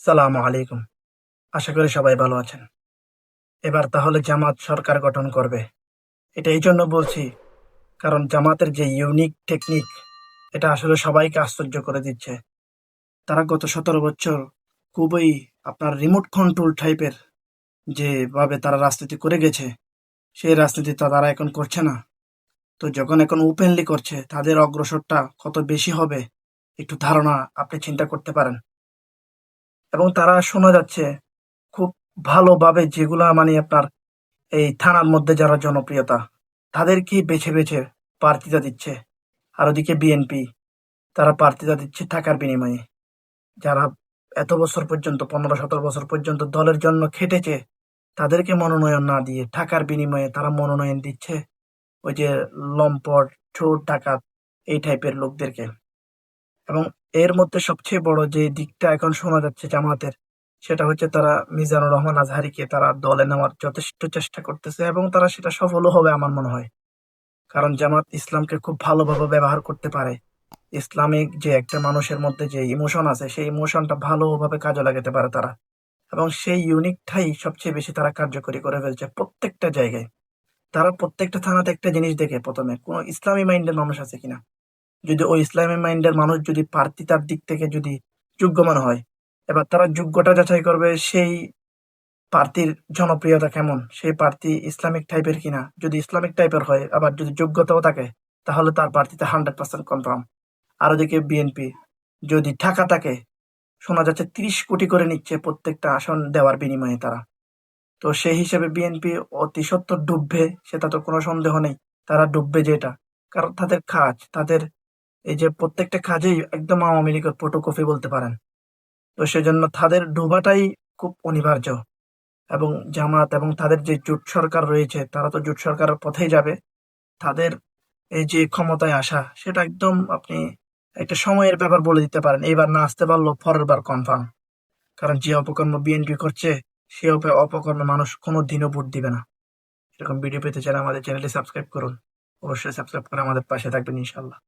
সালামু আলাইকুম। আশা করি সবাই ভালো আছেন। এবার তাহলে জামাত সরকার গঠন করবে। এটা এই জন্য বলছি, কারণ জামাতের যে ইউনিক টেকনিক, এটা আসলে সবাইকে আশ্চর্য করে দিচ্ছে। তারা গত ১৭ বছর খুবই আপনার রিমোট কন্ট্রোল টাইপের যেভাবে তারা রাজনীতি করে গেছে, সেই রাজনীতি তারা এখন করছে না। তো যখন এখন ওপেনলি করছে, তাদের অগ্রসরটা কত বেশি হবে, একটু ধারণা আপনি চিন্তা করতে পারেন। এবং তারা শোনা যাচ্ছে খুব ভালোভাবে যেগুলা মানে আপনার এই থানার মধ্যে যারা জনপ্রিয়তা, তাদেরকেই বেছে বেছে প্রার্থিতা দিচ্ছে। আর ওদিকে বিএনপি, তারা প্রার্থিতা দিচ্ছে টাকার বিনিময়ে। যারা এত বছর পর্যন্ত ১৫-১৭ বছর পর্যন্ত দলের জন্য খেটেছে, তাদেরকে মনোনয়ন না দিয়ে টাকার বিনিময়ে তারা মনোনয়ন দিচ্ছে ওই যে লম্পট, চোর, ডাকাত এই টাইপের লোকদেরকে। এবং এর মধ্যে সবচেয়ে বড় যে দিকটা এখন শোনা যাচ্ছে জামাতের, সেটা হচ্ছে তারা মিজানুর রহমান আজহারীকে তারা দলে নেওয়ার যথেষ্ট চেষ্টা করতেছে এবং তারা সেটা সফলও হবে আমার মনে হয়। কারণ জামাত ইসলামকে খুব ভালোভাবে ব্যবহার করতে পারে। ইসলামিক যে একটা মানুষের মধ্যে যে ইমোশন আছে, সেই ইমোশনটা ভালোভাবে কাজে লাগাতে পারে তারা। এবং সেই ইউনিকটাই সবচেয়ে বেশি তারা কার্যকরী করে ফেলছে প্রত্যেকটা জায়গায়। তারা প্রত্যেকটা থানাতে একটা জিনিস দেখে প্রথমে, কোনো ইসলামী মাইন্ডের মানুষ আছে কিনা। যদি ওই ইসলামী মাইন্ডের মানুষ যদি প্রার্থিতার দিক থেকে যদি যোগ্য মনে হয়, এবার তারা যোগ্যতা যাচাই করবে সেই প্রার্থীর জনপ্রিয়তা কেমন, সেই প্রার্থী ইসলামিক টাইপের কিনা। যদি ইসলামিক টাইপের হয়, আবার যদি যোগ্যতাও থাকে, তাহলে তার প্রার্থীতে 100% কনফার্ম। আর ওদিকে বিএনপি, যদি টাকা থাকে, শোনা যাচ্ছে ৩০ কোটি করে নিচ্ছে প্রত্যেকটা আসন দেওয়ার বিনিময়ে তারা। তো সেই হিসেবে বিএনপি অতি সত্বর ডুববে, সেটা তো কোনো সন্দেহ নেই। তারা ডুববে যেটা, কারণ তাদের কাজ, তাদের এই যে প্রত্যেকটা কাজেই একদম আওয়ামী লীগের ফটোকপি বলতে পারেন। তো সেজন্য তাদের ডুবাটাই খুব অনিবার্য। এবং জামাত এবং তাদের যে জোট সরকার রয়েছে, তারা তো জোট সরকারের পথেই যাবে। তাদের এই যে ক্ষমতায় আসা, সেটা একদম আপনি একটা সময়ের ব্যাপার বলে দিতে পারেন। এইবার না আসতে পারলেও পরের বার কনফার্ম। কারণ যে অপকর্ম বিএনপি করছে, সে অপকর্মে মানুষ কোনোদিনও ভোট দিবে না। এরকম ভিডিও পেতে চাইলে আমাদের চ্যানেলটি সাবস্ক্রাইব করুন। অবশ্যই সাবস্ক্রাইব করে আমাদের পাশে থাকবেন ইনশাআল্লাহ।